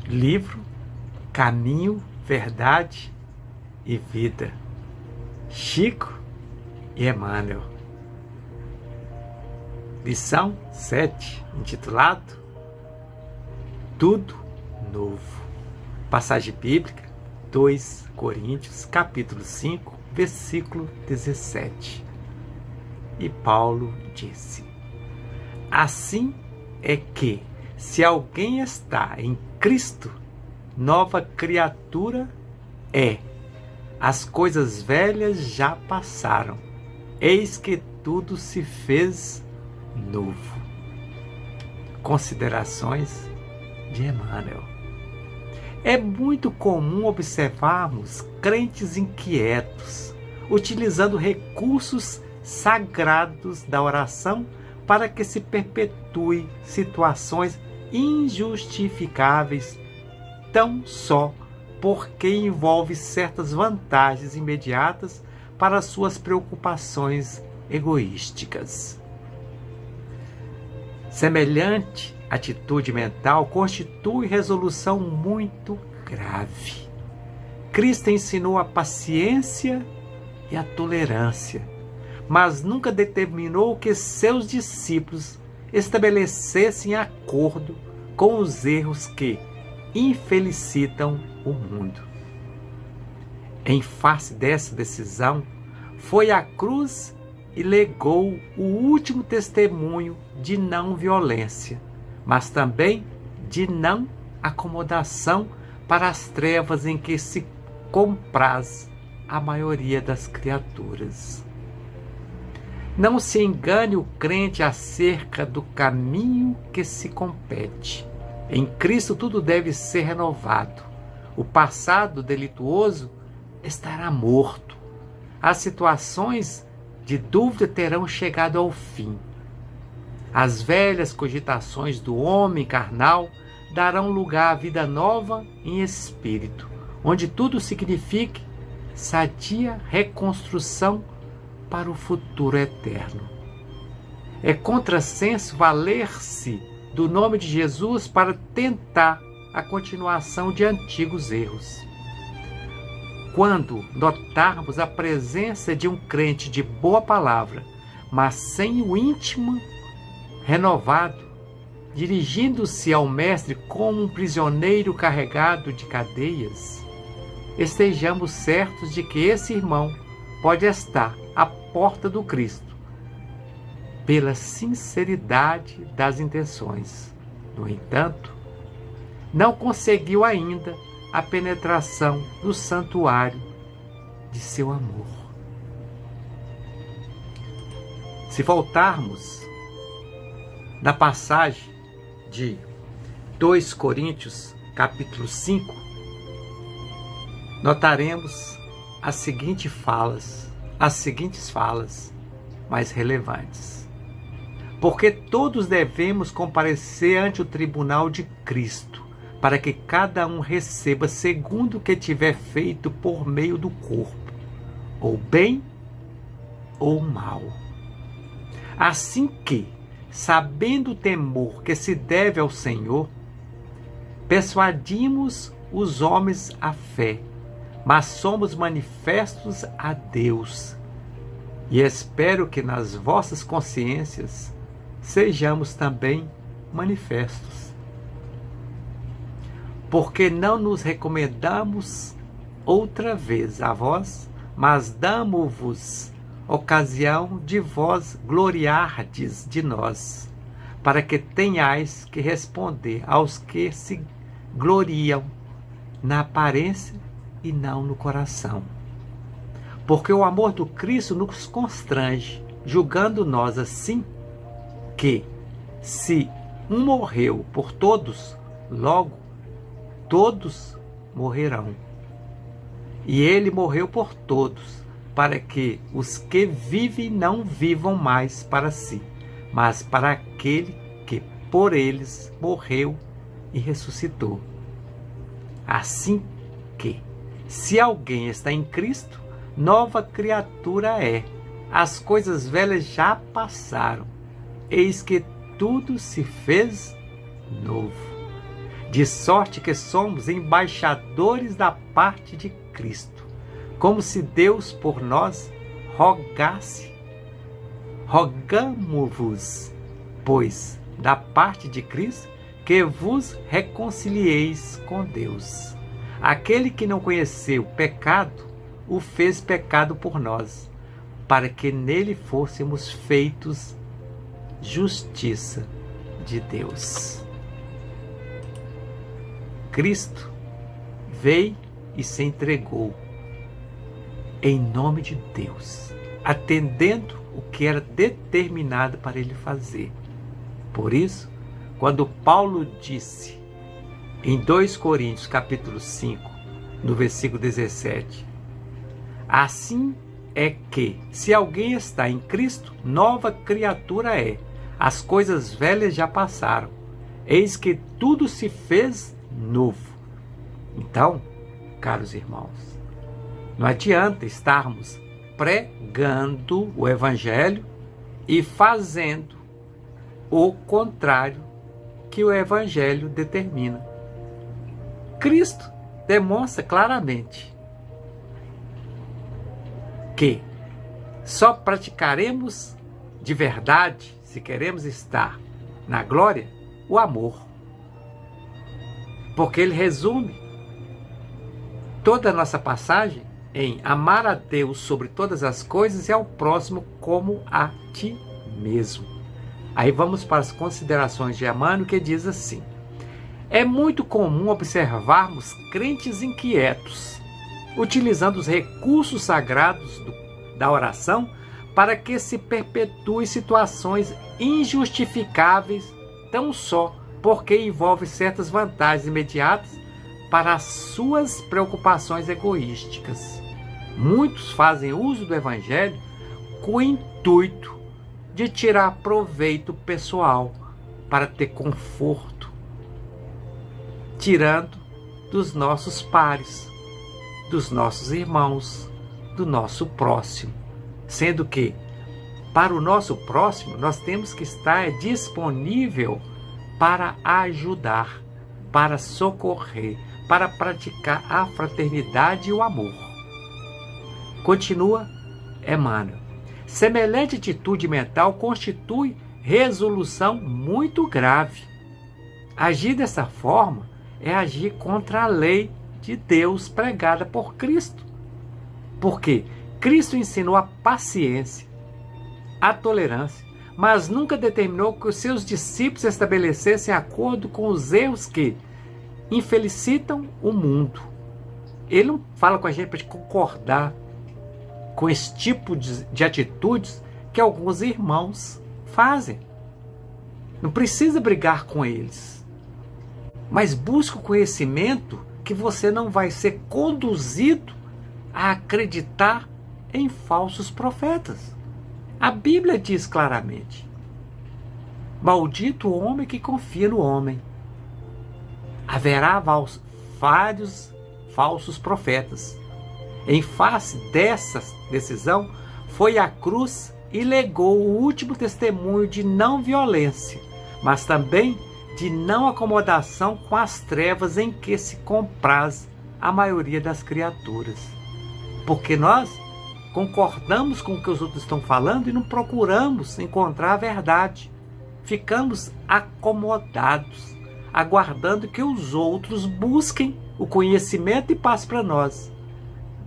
Livro Caminho, Verdade e Vida. Chico e Emmanuel. Lição 7, intitulado Tudo Novo. Passagem bíblica, 2 Coríntios, capítulo 5, versículo 17. E Paulo disse: assim é que, se alguém está em Cristo, nova criatura é. As coisas velhas já passaram, eis que tudo se fez novo. Considerações de Emmanuel. É muito comum observarmos crentes inquietos, utilizando recursos sagrados da oração para que se perpetue situações injustificáveis, tão só porque envolve certas vantagens imediatas para suas preocupações egoísticas. Semelhante atitude mental constitui resolução muito grave. Cristo ensinou a paciência e a tolerância, mas nunca determinou que seus discípulos estabelecessem acordo com os erros que infelicitam o mundo. Em face dessa decisão, foi à cruz e legou o último testemunho de não violência, mas também de não acomodação para as trevas em que se compraz a maioria das criaturas. Não se engane o crente acerca do caminho que se compete. Em Cristo tudo deve ser renovado. O passado delituoso estará morto. As situações de dúvida terão chegado ao fim. As velhas cogitações do homem carnal darão lugar à vida nova em espírito, onde tudo signifique sadia reconstrução para o futuro eterno. É contrassenso valer-se do nome de Jesus para tentar a continuação de antigos erros. Quando notarmos a presença de um crente de boa palavra, mas sem o íntimo renovado, dirigindo-se ao Mestre como um prisioneiro carregado de cadeias, estejamos certos de que esse irmão pode estar à porta do Cristo, pela sinceridade das intenções. No entanto, não conseguiu ainda a penetração do santuário de seu amor. Se voltarmos na passagem de 2 Coríntios, capítulo 5, notaremos as seguintes falas mais relevantes. Porque todos devemos comparecer ante o tribunal de Cristo, para que cada um receba segundo o que tiver feito por meio do corpo, ou bem ou mal. Assim que, sabendo o temor que se deve ao Senhor, persuadimos os homens à fé, mas somos manifestos a Deus. E espero que nas vossas consciências sejamos também manifestos. Porque não nos recomendamos outra vez a vós, mas damo-vos ocasião de vós gloriardes de nós, para que tenhais que responder aos que se gloriam na aparência e não no coração. Porque o amor do Cristo nos constrange, julgando nós assim que, se um morreu por todos, logo todos morrerão. E ele morreu por todos, para que os que vivem não vivam mais para si, mas para aquele que por eles morreu e ressuscitou. Assim que, se alguém está em Cristo, nova criatura é. As coisas velhas já passaram, eis que tudo se fez novo. de sorte que somos embaixadores da parte de Cristo, como se Deus por nós rogasse. Rogamo-vos, pois, da parte de Cristo, que vos reconcilieis com Deus. Aquele que não conheceu pecado, o fez pecado por nós, para que nele fôssemos feitos justiça de Deus. Cristo veio e se entregou em nome de Deus, atendendo o que era determinado para ele fazer. Por isso, quando Paulo disse em 2 Coríntios capítulo 5, no versículo 17, assim é que, se alguém está em Cristo, nova criatura é. As coisas velhas já passaram, eis que tudo se fez novo. Então, caros irmãos, não adianta estarmos pregando o Evangelho e fazendo o contrário que o Evangelho determina. Cristo demonstra claramente que só praticaremos de verdade, se queremos estar na glória, o amor. Porque ele resume toda a nossa passagem em amar a Deus sobre todas as coisas e ao próximo como a ti mesmo. Aí vamos para as considerações de Emmanuel, que diz assim: é muito comum observarmos crentes inquietos, utilizando os recursos sagrados da oração para que se perpetuem situações injustificáveis, tão só porque envolve certas vantagens imediatas para as suas preocupações egoísticas. Muitos fazem uso do Evangelho com o intuito de tirar proveito pessoal para ter conforto, tirando dos nossos pares, dos nossos irmãos, do nosso próximo. Sendo que, para o nosso próximo, nós temos que estar disponível para ajudar, para socorrer, para praticar a fraternidade e o amor. Continua Emmanuel. Semelhante atitude mental constitui resolução muito grave. Agir dessa forma é agir contra a lei de Deus pregada por Cristo. Porque Cristo ensinou a paciência, a tolerância, mas nunca determinou que os seus discípulos estabelecessem acordo com os erros que infelicitam o mundo. Ele não fala com a gente para concordar com esse tipo de atitudes que alguns irmãos fazem. Não precisa brigar com eles, mas busque o conhecimento, que você não vai ser conduzido a acreditar em falsos profetas. A Bíblia diz claramente: maldito o homem que confia no homem. Haverá vários falsos profetas. Em face dessa decisão, foi à cruz e legou o último testemunho de não violência, mas também de não acomodação com as trevas em que se compraz a maioria das criaturas. Porque nós concordamos com o que os outros estão falando e não procuramos encontrar a verdade. Ficamos acomodados, aguardando que os outros busquem o conhecimento e passem para nós.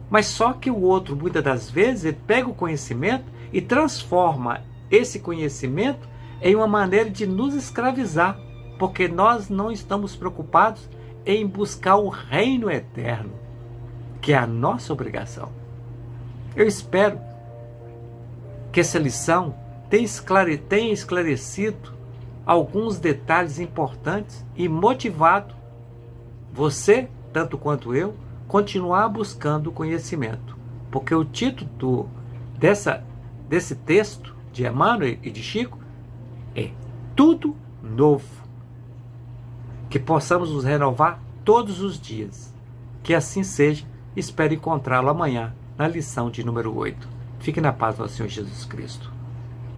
Mas só que o outro, muitas das vezes, ele pega o conhecimento e transforma esse conhecimento em uma maneira de nos escravizar, porque nós não estamos preocupados em buscar o reino eterno, que é a nossa obrigação. Eu espero que essa lição tenha esclarecido alguns detalhes importantes e motivado você, tanto quanto eu, continuar buscando o conhecimento. Porque o título desse texto de Emmanuel e de Chico é Tudo Novo. Que possamos nos renovar todos os dias. Que assim seja. Espero encontrá-lo amanhã na lição de número 8. Fique na paz do Senhor Jesus Cristo.